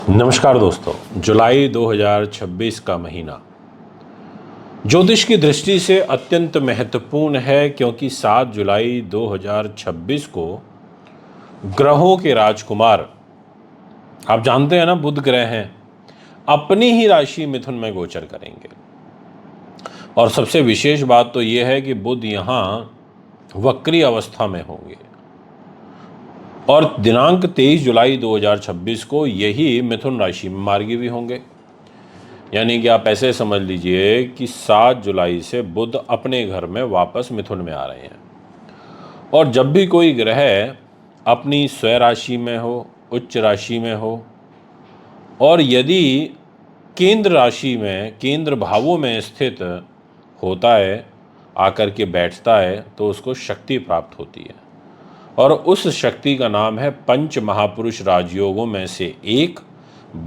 नमस्कार दोस्तों। जुलाई 2026 का महीना ज्योतिष की दृष्टि से अत्यंत महत्वपूर्ण है, क्योंकि 7 जुलाई 2026 को ग्रहों के राजकुमार, आप जानते हैं ना, बुध ग्रह हैं, अपनी ही राशि मिथुन में गोचर करेंगे। और सबसे विशेष बात तो यह है कि बुध यहाँ वक्री अवस्था में होंगे और दिनांक 23 जुलाई 2026 को यही मिथुन राशि में मार्गी भी होंगे। यानी कि आप ऐसे समझ लीजिए कि 7 जुलाई से बुध अपने घर में वापस मिथुन में आ रहे हैं। और जब भी कोई ग्रह अपनी स्वय राशि में हो, उच्च राशि में हो, और यदि केंद्र राशि में, केंद्र भावों में स्थित होता है, आकर के बैठता है, तो उसको शक्ति प्राप्त होती है। और उस शक्ति का नाम है पंच महापुरुष राजयोगों में से एक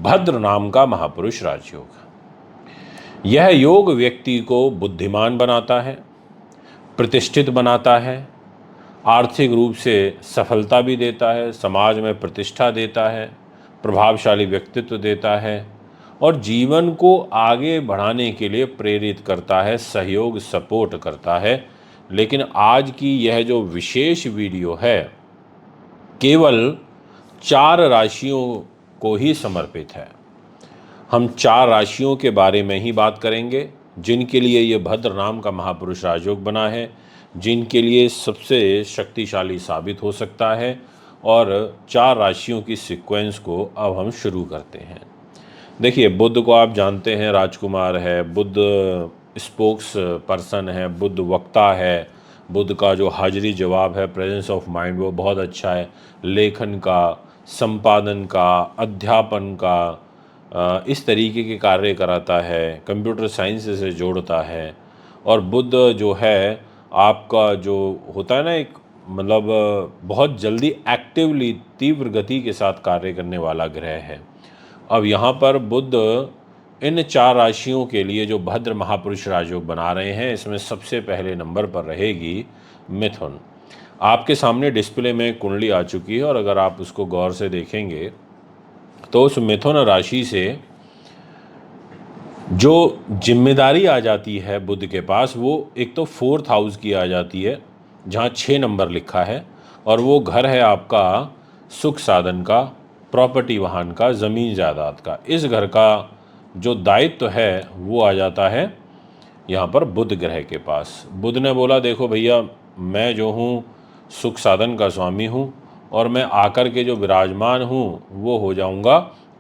भद्र नाम का महापुरुष राजयोग। यह योग व्यक्ति को बुद्धिमान बनाता है, प्रतिष्ठित बनाता है, आर्थिक रूप से सफलता भी देता है, समाज में प्रतिष्ठा देता है, प्रभावशाली व्यक्तित्व देता है और जीवन को आगे बढ़ाने के लिए प्रेरित करता है, सहयोग सपोर्ट करता है। लेकिन आज की यह जो विशेष वीडियो है केवल 4 राशियों को ही समर्पित है। हम 4 राशियों के बारे में ही बात करेंगे जिनके लिए ये भद्र नाम का महापुरुष राजयोग बना है, जिनके लिए सबसे शक्तिशाली साबित हो सकता है। और 4 राशियों की सीक्वेंस को अब हम शुरू करते हैं। देखिए, बुध को आप जानते हैं, राजकुमार है, बुध स्पोक्स पर्सन है, बुध वक्ता है, बुध का जो हाजिरी जवाब है, प्रेजेंस ऑफ माइंड, वो बहुत अच्छा है। लेखन का, संपादन का, अध्यापन का, इस तरीके के कार्य कराता है, कंप्यूटर साइंस से जोड़ता है। और बुध जो है आपका जो होता है ना, एक मतलब बहुत जल्दी एक्टिवली तीव्र गति के साथ कार्य करने वाला ग्रह है। अब यहाँ पर बुध इन 4 राशियों के लिए जो भद्र महापुरुष राजयोग बना रहे हैं, इसमें सबसे पहले नंबर पर रहेगी मिथुन। आपके सामने डिस्प्ले में कुंडली आ चुकी है और अगर आप उसको गौर से देखेंगे तो उस मिथुन राशि से जो जिम्मेदारी आ जाती है बुध के पास, वो एक तो 4th हाउस की आ जाती है जहाँ 6 नंबर लिखा है, और वो घर है आपका सुख साधन का, प्रॉपर्टी वाहन का, ज़मीन जायदाद का। इस घर का जो दायित्व है वो आ जाता है यहाँ पर बुध ग्रह के पास। बुध ने बोला, देखो भैया, मैं जो हूँ सुख साधन का स्वामी हूँ और मैं आकर के जो विराजमान हूँ वो हो जाऊँगा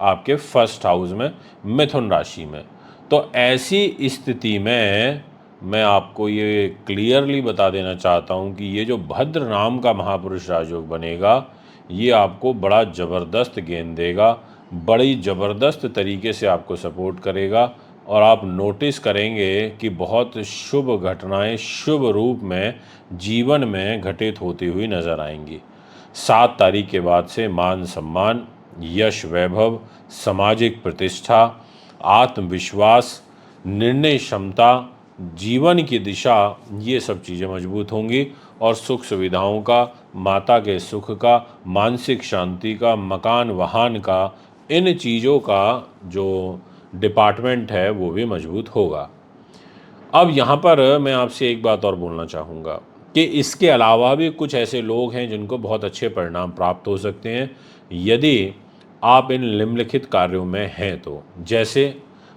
आपके 1st हाउस में, मिथुन राशि में। तो ऐसी स्थिति में मैं आपको ये क्लियरली बता देना चाहता हूँ कि ये जो भद्र नाम का महापुरुष राजयोग बनेगा, ये आपको बड़ा ज़बरदस्त गेंद देगा, बड़ी ज़बरदस्त तरीके से आपको सपोर्ट करेगा और आप नोटिस करेंगे कि बहुत शुभ घटनाएं शुभ रूप में जीवन में घटित होती हुई नज़र आएंगी। 7 तारीख के बाद से मान सम्मान, यश वैभव, सामाजिक प्रतिष्ठा, आत्मविश्वास, निर्णय क्षमता, जीवन की दिशा, ये सब चीज़ें मजबूत होंगी। और सुख सुविधाओं का, माता के सुख का, मानसिक शांति का, मकान वाहन का, इन चीज़ों का जो डिपार्टमेंट है वो भी मजबूत होगा। अब यहाँ पर मैं आपसे एक बात और बोलना चाहूँगा कि इसके अलावा भी कुछ ऐसे लोग हैं जिनको बहुत अच्छे परिणाम प्राप्त हो सकते हैं यदि आप इन निम्नलिखित कार्यों में हैं तो। जैसे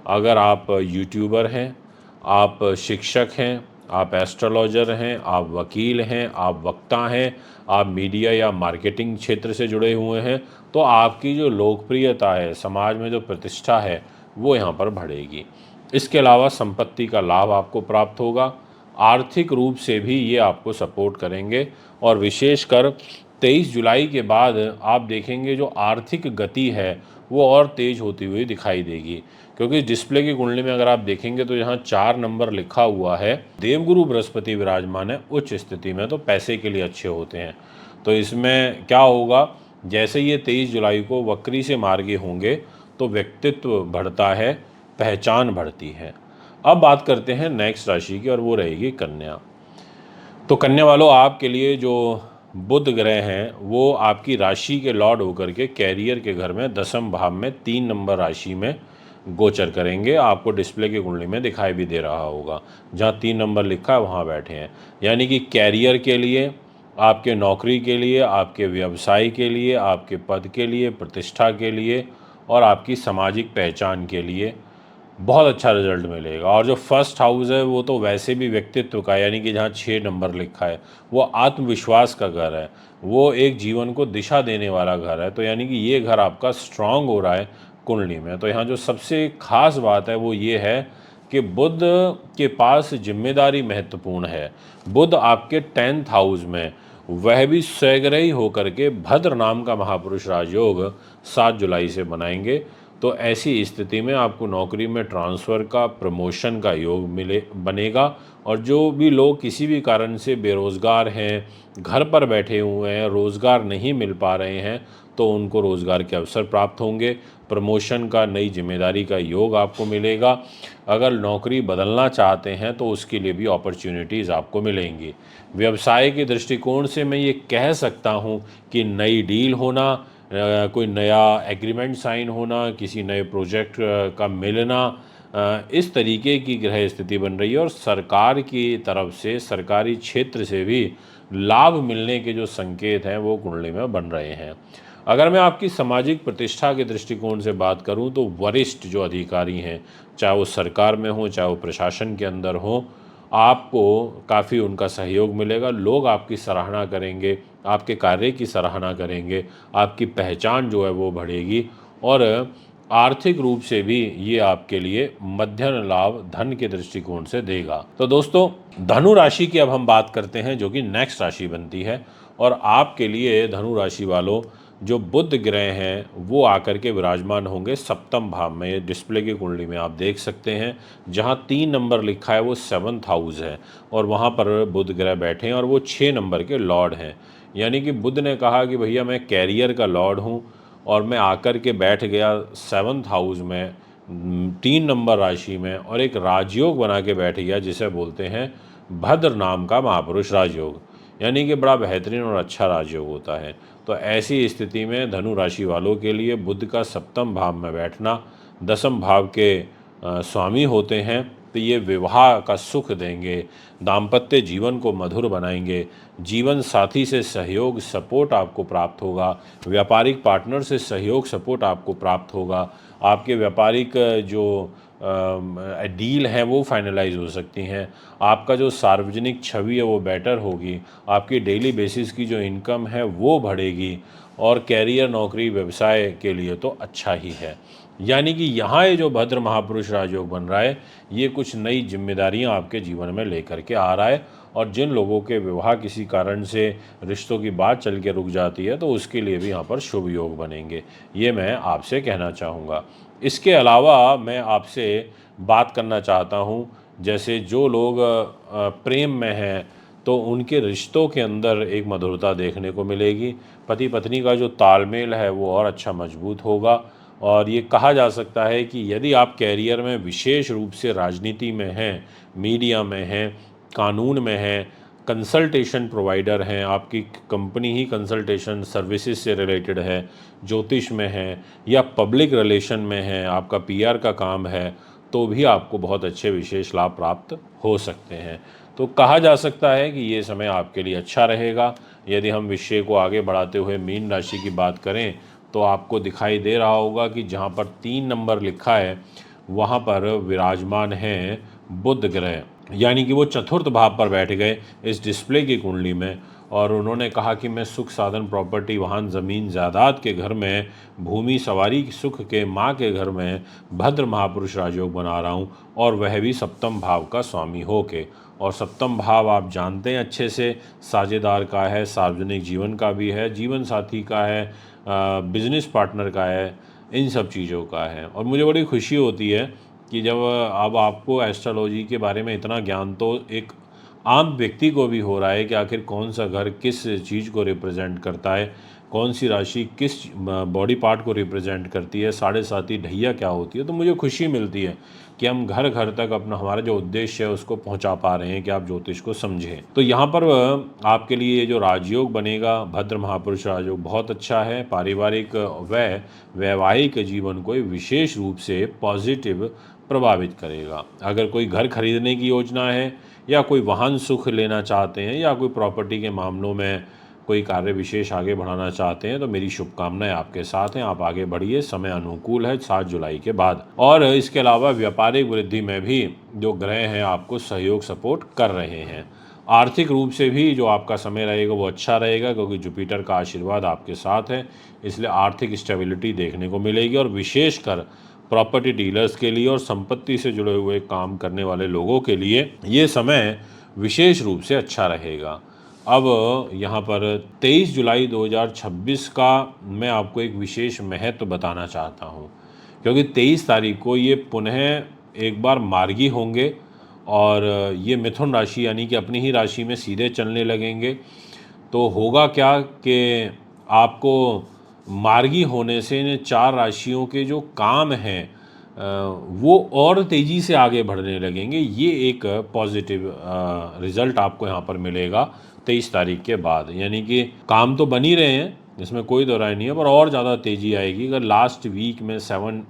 अगर आप यूट्यूबर हैं, आप शिक्षक हैं, आप एस्ट्रोलॉजर हैं, आप वकील हैं, आप वक्ता हैं, आप मीडिया या मार्केटिंग क्षेत्र से जुड़े हुए हैं, तो आपकी जो लोकप्रियता है, समाज में जो प्रतिष्ठा है, वो यहाँ पर बढ़ेगी। इसके अलावा संपत्ति का लाभ आपको प्राप्त होगा। आर्थिक रूप से भी ये आपको सपोर्ट करेंगे और विशेषकर 23 जुलाई के बाद आप देखेंगे जो आर्थिक गति है वो और तेज़ होती हुई दिखाई देगी, क्योंकि डिस्प्ले की कुंडली में अगर आप देखेंगे तो यहाँ 4 नंबर लिखा हुआ है, देवगुरु बृहस्पति विराजमान है उच्च स्थिति में, तो पैसे के लिए अच्छे होते हैं। तो इसमें क्या होगा, जैसे ये 23 जुलाई को वक्री से मार्गी होंगे तो व्यक्तित्व बढ़ता है, पहचान बढ़ती है। अब बात करते हैं नेक्स्ट राशि की और वो रहेगी कन्या। तो कन्या वालों, आपके लिए जो बुध ग्रह हैं वो आपकी राशि के लॉर्ड होकर के कैरियर के घर में 10म भाव में 3 नंबर राशि में गोचर करेंगे। आपको डिस्प्ले की कुंडली में दिखाई भी दे रहा होगा, जहाँ 3 नंबर लिखा है वहाँ बैठे हैं। यानी कि कैरियर के लिए, आपके नौकरी के लिए, आपके व्यवसाय के लिए, आपके पद के लिए, प्रतिष्ठा के लिए और आपकी सामाजिक पहचान के लिए बहुत अच्छा रिजल्ट मिलेगा। और जो फर्स्ट हाउस है वो तो वैसे भी व्यक्तित्व का, यानी कि जहाँ 6 नंबर लिखा है वो आत्मविश्वास का घर है, वो एक जीवन को दिशा देने वाला घर है। तो यानी कि ये घर आपका स्ट्रांग हो रहा है कुंडली में। तो यहाँ जो सबसे खास बात है वो ये है कि बुध के पास जिम्मेदारी महत्वपूर्ण है। बुध आपके 10th हाउस में, वह भी स्वग्रही होकर के भद्र नाम का महापुरुष राजयोग 7 जुलाई से बनाएंगे। तो ऐसी स्थिति में आपको नौकरी में ट्रांसफ़र का, प्रमोशन का योग बनेगा। और जो भी लोग किसी भी कारण से बेरोज़गार हैं, घर पर बैठे हुए हैं, रोज़गार नहीं मिल पा रहे हैं, तो उनको रोज़गार के अवसर प्राप्त होंगे। प्रमोशन का, नई जिम्मेदारी का योग आपको मिलेगा। अगर नौकरी बदलना चाहते हैं तो उसके लिए भी अपॉर्चुनिटीज़ आपको मिलेंगी। व्यवसाय के दृष्टिकोण से मैं ये कह सकता हूँ कि नई डील होना, कोई नया एग्रीमेंट साइन होना, किसी नए प्रोजेक्ट का मिलना, इस तरीके की ग्रह स्थिति बन रही है। और सरकार की तरफ से, सरकारी क्षेत्र से भी लाभ मिलने के जो संकेत हैं वो कुंडली में बन रहे हैं। अगर मैं आपकी सामाजिक प्रतिष्ठा के दृष्टिकोण से बात करूं तो वरिष्ठ जो अधिकारी हैं, चाहे वो सरकार में हो, चाहे वो प्रशासन के अंदर हो, आपको काफ़ी उनका सहयोग मिलेगा। लोग आपकी सराहना करेंगे, आपके कार्य की सराहना करेंगे, आपकी पहचान जो है वो बढ़ेगी। और आर्थिक रूप से भी ये आपके लिए मध्यम लाभ धन के दृष्टिकोण से देगा। तो दोस्तों, धनु राशि की अब हम बात करते हैं, जो कि नेक्स्ट राशि बनती है। और आपके लिए धनु राशि वालों, जो बुध ग्रह हैं वो आकर के विराजमान होंगे 7म भाव में। ये डिस्प्ले की कुंडली में आप देख सकते हैं, जहां 3 नंबर लिखा है वो 7th हाउस है और वहां पर बुध ग्रह बैठे हैं और वो 6 नंबर के लॉर्ड हैं। यानी कि बुध ने कहा कि भैया मैं कैरियर का लॉर्ड हूं और मैं आकर के बैठ गया 7th हाउस में, 3 नंबर राशि में, और एक राजयोग बना के बैठ गया जिसे बोलते हैं भद्र नाम का महापुरुष राजयोग। यानी कि बड़ा बेहतरीन और अच्छा राजयोग होता है। तो ऐसी स्थिति में धनु राशि वालों के लिए बुध का 7म भाव में बैठना, 10म भाव के स्वामी होते हैं, तो ये विवाह का सुख देंगे, दाम्पत्य जीवन को मधुर बनाएंगे, जीवन साथी से सहयोग, सपोर्ट आपको प्राप्त होगा, व्यापारिक पार्टनर से सहयोग, सपोर्ट आपको प्राप्त होगा। आपके व्यापारिक जो डील हैं वो फाइनलाइज हो सकती हैं। आपका जो सार्वजनिक छवि है वो बेटर होगी। आपकी डेली बेसिस की जो इनकम है वो बढ़ेगी। और कैरियर, नौकरी, व्यवसाय के लिए तो अच्छा ही है। यानी कि यहाँ ये जो भद्र महापुरुष राजयोग बन रहा है, ये कुछ नई जिम्मेदारियाँ आपके जीवन में लेकर के आ रहा है। और जिन लोगों के विवाह किसी कारण से, रिश्तों की बात चल के रुक जाती है, तो उसके लिए भी यहाँ पर शुभ योग बनेंगे, ये मैं आपसे कहना चाहूँगा। इसके अलावा मैं आपसे बात करना चाहता हूँ, जैसे जो लोग प्रेम में हैं तो उनके रिश्तों के अंदर एक मधुरता देखने को मिलेगी। पति पत्नी का जो तालमेल है वो और अच्छा मजबूत होगा। और ये कहा जा सकता है कि यदि आप कैरियर में विशेष रूप से राजनीति में हैं, मीडिया में हैं, कानून में हैं, कंसल्टेशन प्रोवाइडर हैं, आपकी कंपनी ही कंसल्टेशन सर्विसेज से रिलेटेड है, ज्योतिष में है, या पब्लिक रिलेशन में है, आपका पीआर का काम है, तो भी आपको बहुत अच्छे विशेष लाभ प्राप्त हो सकते हैं। तो कहा जा सकता है कि ये समय आपके लिए अच्छा रहेगा। यदि हम विषय को आगे बढ़ाते हुए मीन राशि की बात करें तो आपको दिखाई दे रहा होगा कि जहाँ पर 3 नंबर लिखा है वहाँ पर विराजमान हैं बुध ग्रह, यानी कि वो चतुर्थ भाव पर बैठ गए इस डिस्प्ले की कुंडली में। और उन्होंने कहा कि मैं सुख, साधन, प्रॉपर्टी, वाहन, ज़मीन, जायदाद के घर में, भूमि सवारी सुख के, माँ के घर में भद्र महापुरुष राजयोग बना रहा हूँ, और वह भी 7म भाव का स्वामी होके। और 7म भाव आप जानते हैं अच्छे से, साझेदार का है, सार्वजनिक जीवन का भी है, जीवन साथी का है, बिजनेस पार्टनर का है, इन सब चीज़ों का है। और मुझे बड़ी खुशी होती है कि जब अब आपको एस्ट्रोलॉजी के बारे में इतना ज्ञान तो एक आम व्यक्ति को भी हो रहा है कि आखिर कौन सा घर किस चीज़ को रिप्रेजेंट करता है, कौन सी राशि किस बॉडी पार्ट को रिप्रेजेंट करती है, 7.5 ढैया क्या होती है, तो मुझे खुशी मिलती है कि हम घर घर तक अपना हमारा जो उद्देश्य है उसको पहुंचा पा रहे हैं कि आप ज्योतिष को समझें। तो यहाँ पर आपके लिए ये जो राजयोग बनेगा, भद्र महापुरुष राजयोग, बहुत अच्छा है। पारिवारिक व वैवाहिक जीवन को विशेष रूप से पॉजिटिव प्रभावित करेगा। अगर कोई घर खरीदने की योजना है या कोई वाहन सुख लेना चाहते हैं या कोई प्रॉपर्टी के मामलों में कोई कार्य विशेष आगे बढ़ाना चाहते हैं तो मेरी शुभकामनाएं आपके साथ हैं। आप आगे बढ़िए, समय अनुकूल है 7 जुलाई के बाद। और इसके अलावा व्यापारिक वृद्धि में भी जो ग्रह हैं आपको सहयोग सपोर्ट कर रहे हैं। आर्थिक रूप से भी जो आपका समय रहेगा वो अच्छा रहेगा, क्योंकि जुपिटर का आशीर्वाद आपके साथ है, इसलिए आर्थिक स्टेबिलिटी देखने को मिलेगी। और विशेषकर प्रॉपर्टी डीलर्स के लिए और संपत्ति से जुड़े हुए काम करने वाले लोगों के लिए ये समय विशेष रूप से अच्छा रहेगा। अब यहाँ पर 23 जुलाई 2026 का मैं आपको एक विशेष महत्व बताना चाहता हूँ, क्योंकि 23 तारीख को ये पुनः एक बार मार्गी होंगे और ये मिथुन राशि यानी कि अपनी ही राशि में सीधे चलने लगेंगे। तो होगा क्या कि आपको मार्गी होने से इन 4 राशियों के जो काम हैं वो और तेज़ी से आगे बढ़ने लगेंगे। ये एक पॉजिटिव रिज़ल्ट आपको यहाँ पर मिलेगा 23 तारीख के बाद। यानी कि काम तो बन ही रहे हैं, इसमें कोई दो राय नहीं है, पर और ज़्यादा तेज़ी आएगी। अगर लास्ट वीक में 7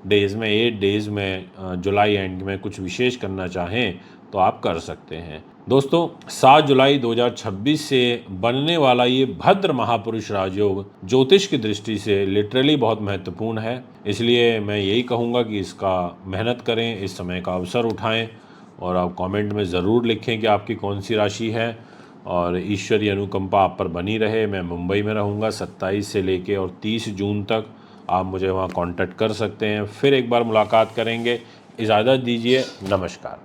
डेज़ में 8 डेज़ में जुलाई एंड में कुछ विशेष करना चाहें तो आप कर सकते हैं। दोस्तों, 7 जुलाई 2026 से बनने वाला ये भद्र महापुरुष राजयोग ज्योतिष की दृष्टि से लिटरली बहुत महत्वपूर्ण है। इसलिए मैं यही कहूँगा कि इसका मेहनत करें, इस समय का अवसर उठाएं और आप कमेंट में ज़रूर लिखें कि आपकी कौन सी राशि है। और ईश्वरीय अनुकंपा आप पर बनी रहे। मैं मुंबई में रहूँगा 27 से लेके और 30 जून तक। आप मुझे वहाँ कांटेक्ट कर सकते हैं। फिर एक बार मुलाकात करेंगे। इजाज़त दीजिए, नमस्कार।